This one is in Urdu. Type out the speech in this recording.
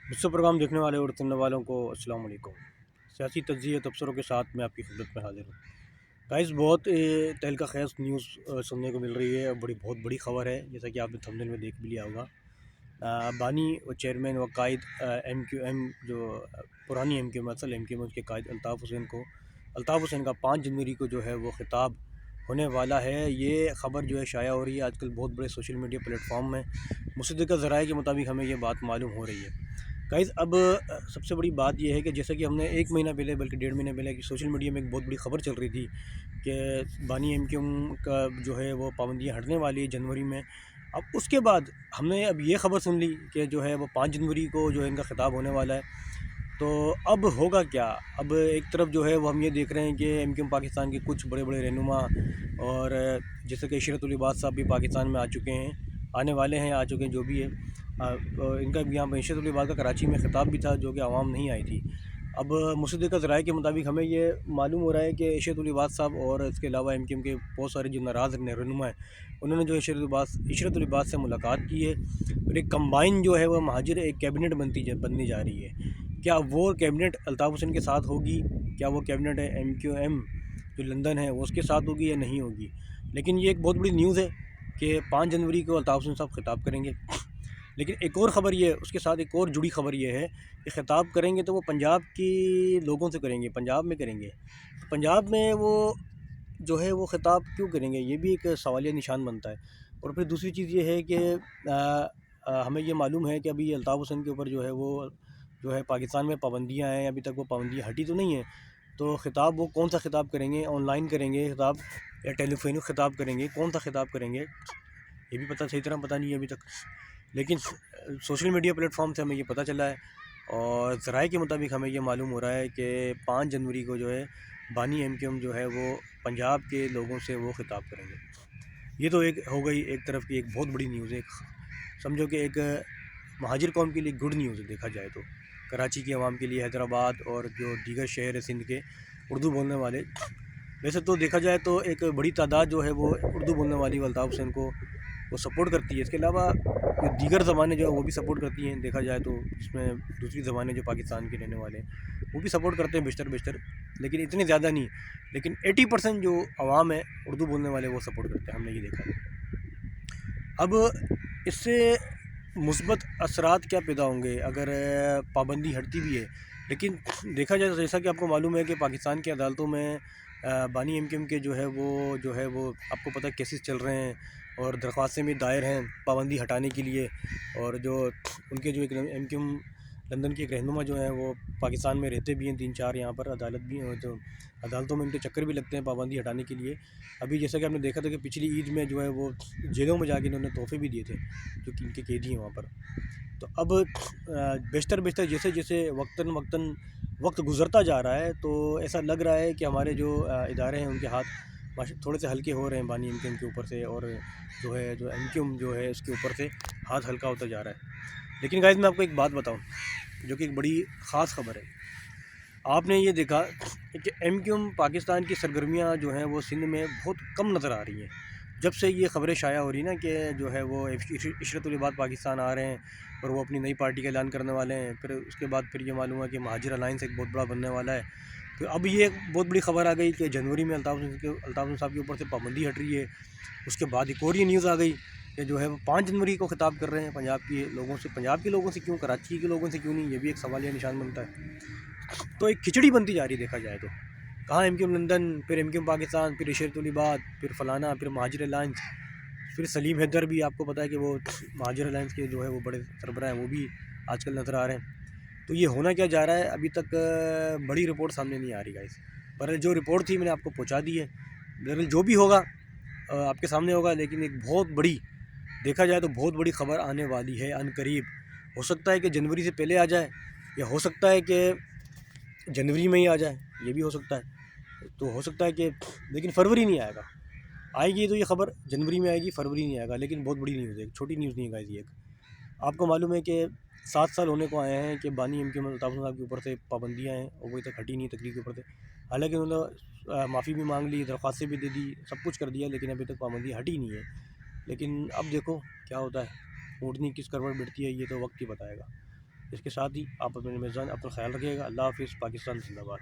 مجھ سے پروگرام دیکھنے والے اور سننے والوں کو السلام علیکم۔ سیاسی تجزیے تبصروں کے ساتھ میں آپ کی خدمت میں حاضر ہوں۔ گائز بہت تہلکہ خیز نیوز سننے کو مل رہی ہے اور بہت بڑی خبر ہے، جیسا کہ آپ نے تھمبنیل میں دیکھ بھی لیا ہوگا۔ بانی و چیئرمین و قائد ایم کیو ایم، جو پرانی ایم کیو ایم، اصل ایم کیو ایم، اس کے قائد الطاف حسین کا 5 جنوری کو جو ہے وہ خطاب ہونے والا ہے۔ یہ خبر جو ہے شائع ہو رہی ہے آج کل بہت بڑے سوشل میڈیا پلیٹ فارم میں۔ مصدقہ ذرائع کے مطابق ہمیں یہ بات معلوم ہو رہی ہے۔ گائز اب سب سے بڑی بات یہ ہے کہ جیسا کہ ہم نے 1 مہینہ پہلے بلکہ 1.5 مہینہ پہلے کہ سوشل میڈیا میں ایک بہت بڑی خبر چل رہی تھی کہ بانی ایم کیو ایم کا جو ہے وہ پابندیاں ہٹنے والی ہے جنوری میں۔ اب اس کے بعد ہم نے اب یہ خبر سن لی کہ جو ہے وہ 5 جنوری کو جو ہے ان کا خطاب ہونے والا ہے۔ تو اب ہوگا کیا؟ اب ایک طرف جو ہے وہ ہم یہ دیکھ رہے ہیں کہ ایم کیو ایم پاکستان کے کچھ بڑے بڑے رہنما اور جیسے کہ عشرت العباد صاحب بھی پاکستان میں آ چکے ہیں، آنے والے ہیں، آ چکے ہیں جو بھی ہے۔ ان کا یہاں پہ عشرت العباد کا کراچی میں خطاب بھی تھا جو کہ عوام نہیں آئی تھی۔ اب مصدقہ ذرائع کے مطابق ہمیں یہ معلوم ہو رہا ہے کہ عشرت العباد صاحب اور اس کے علاوہ ایم کیو ایم کے بہت سارے جو ناراض رہنما ہیں، انہوں نے جو عشرت العباد سے ملاقات کی ہے اور ایک کمبائن جو ہے وہ مہاجر ایک کیبنٹ بننے جا رہی ہے۔ کیا وہ کیبنٹ الطاف حسین کے ساتھ ہوگی؟ کیا وہ کیبنٹ ایم کیو ایم جو لندن ہے وہ اس کے ساتھ ہوگی یا نہیں ہوگی؟ لیکن یہ ایک بہت بڑی نیوز ہے کہ 5 جنوری کو الطاف حسین صاحب خطاب کریں گے۔ لیکن ایک اور خبر یہ، اس کے ساتھ ایک اور جڑی خبر یہ ہے کہ خطاب کریں گے تو وہ پنجاب کی لوگوں سے کریں گے، پنجاب میں کریں گے۔ پنجاب میں وہ جو ہے وہ خطاب کیوں کریں گے؟ یہ بھی ایک سوالیہ نشان بنتا ہے۔ اور پھر دوسری چیز یہ ہے کہ ہمیں یہ معلوم ہے کہ ابھی الطاف حسین کے اوپر جو ہے پاکستان میں پابندیاں ہیں، ابھی تک وہ پابندیاں ہٹی تو نہیں ہیں۔ تو خطاب وہ کون سا خطاب کریں گے؟ آن لائن کریں گے خطاب یا ٹیلی فونک خطاب کریں گے؟ کون سا خطاب کریں گے یہ بھی صحیح طرح پتہ نہیں ہے ابھی تک۔ لیکن سوشل میڈیا پلیٹ فارم سے ہمیں یہ پتہ چلا ہے اور ذرائع کے مطابق ہمیں یہ معلوم ہو رہا ہے کہ 5 جنوری کو جو ہے بانی ایم کیو ایم جو ہے وہ پنجاب کے لوگوں سے وہ خطاب کریں گے۔ یہ تو ایک ہو گئی ایک طرف کی ایک بہت بڑی نیوز ہے، سمجھو کہ ایک مہاجر قوم کے لیے گڈ نیوز ہے دیکھا جائے تو، کراچی کے عوام کے لیے، حیدرآباد اور جو دیگر شہر ہے سندھ کے اردو بولنے والے۔ ویسے تو دیکھا جائے تو ایک بڑی تعداد جو ہے وہ اردو بولنے والی الطاف حسین کو وہ سپورٹ کرتی ہے۔ اس کے علاوہ جو دیگر زبانیں جو ہے وہ بھی سپورٹ کرتی ہیں دیکھا جائے تو، اس میں دوسری زبانیں جو پاکستان کے رہنے والے ہیں وہ بھی سپورٹ کرتے ہیں بیشتر، لیکن اتنے زیادہ نہیں۔ لیکن 80% جو عوام ہے اردو بولنے والے وہ سپورٹ کرتے ہیں، ہم نے یہ دیکھا ہے۔ اب اس سے مثبت اثرات کیا پیدا ہوں گے اگر پابندی ہٹتی بھی ہے؟ لیکن دیکھا جائے تو جیسا کہ آپ کو معلوم ہے کہ پاکستان کی عدالتوں میں بانی ایم کیو ایم کے جو ہے وہ آپ کو پتہ ہے کیسز چل رہے ہیں اور درخواستیں بھی دائر ہیں پابندی ہٹانے کے لیے۔ اور جو ان کے جو ایک ایم کیو ایم لندن کے ایک رہنما جو ہیں وہ پاکستان میں رہتے بھی ہیں 3-4 یہاں پر، عدالت بھی ہیں، جو عدالتوں میں ان کے چکر بھی لگتے ہیں پابندی ہٹانے کے لیے۔ ابھی جیسا کہ آپ نے دیکھا تھا کہ پچھلی عید میں جو ہے وہ جیلوں میں جا کے انہوں نے تحفے بھی دیے تھے جو کہ ان کے قیدی ہیں وہاں پر۔ تو اب بیشتر جیسے وقت گزرتا جا رہا ہے تو ایسا لگ رہا ہے کہ ہمارے جو ادارے ہیں ان کے ہاتھ تھوڑے سے ہلکے ہو رہے ہیں بانی ایم کیو ایم کے اوپر سے، اور جو ایم کیو ایم جو ہے اس کے اوپر سے ہاتھ ہلکا ہوتا جا رہا ہے۔ لیکن گائز میں آپ کو ایک بات بتاؤں جو کہ ایک بڑی خاص خبر ہے۔ آپ نے یہ دیکھا کہ ایم کیو ایم پاکستان کی سرگرمیاں جو ہیں وہ سندھ میں بہت کم نظر آ رہی ہیں جب سے یہ خبریں شائع ہو رہی ہیں نا کہ جو ہے وہ عشرت العباد پاکستان آ رہے ہیں اور وہ اپنی نئی پارٹی کا اعلان کرنے والے ہیں۔ پھر اس کے بعد پھر یہ معلوم ہے کہ مہاجر الائنس ایک بہت بڑا بننے والا ہے۔ تو اب یہ بہت بڑی خبر آ گئی کہ جنوری میں الطاف حسین صاحب کے اوپر سے پابندی ہٹ رہی ہے۔ اس کے بعد ایک اور یہ نیوز آ گئی کہ جو ہے وہ 5 جنوری کو خطاب کر رہے ہیں پنجاب کے لوگوں سے کیوں، کراچی کے لوگوں سے کیوں نہیں؟ یہ بھی ایک سوالیہ نشان بنتا ہے۔ تو ایک کھچڑی بنتی جا رہی ہے دیکھا جائے تو، کہاں ایم کیو ایم لندن، پھر ایم کیو ایم پاکستان، پھر عشرت العباد، پھر فلانا، پھر مہاجر الائنس، پھر سلیم حیدر بھی آپ کو پتہ ہے کہ وہ مہاجر الائنس کے جو ہے وہ بڑے سربراہ ہیں، وہ بھی آج کل نظر آ رہے ہیں۔ تو یہ ہونا کیا جا رہا ہے ابھی تک بڑی رپورٹ سامنے نہیں آ رہی گائز، پر جو رپورٹ تھی میں نے آپ کو پہنچا دی ہے۔ لیکن جو بھی ہوگا آپ کے سامنے ہوگا، لیکن ایک بہت بڑی دیکھا جائے تو بہت بڑی خبر آنے والی ہے عن قریب۔ ہو سکتا ہے کہ جنوری سے پہلے آ جائے یا ہو سکتا ہے کہ جنوری میں ہی آ جائے، یہ بھی ہو سکتا ہے۔ تو ہو سکتا ہے کہ لیکن فروری نہیں آئے گا، آئے گی تو یہ خبر جنوری میں آئے گی، فروری نہیں آئے گا۔ لیکن بہت بڑی نیوز ہے، چھوٹی نیوز نہیں ہے گائز۔ یہ آپ کو معلوم ہے کہ 7 سال ہونے کو آئے ہیں کہ بانی M Q M Altaf Hussain صاحب کے اوپر سے پابندیاں ہیں اور وہ تک ہٹی نہیں تقریر کے اوپر سے۔ حالانکہ انہوں نے معافی بھی مانگ لی، درخواستیں بھی دے دی، سب کچھ کر دیا، لیکن ابھی تک پابندی ہٹی نہیں ہے۔ لیکن اب دیکھو کیا ہوتا ہے، اونٹنی کس کروٹ بڑھتی ہے یہ تو وقت ہی بتائے گا۔ اس کے ساتھ ہی آپ اپنے میزان اپنا خیال رکھیے گا۔ اللہ حافظ۔ پاکستان زندہ باد۔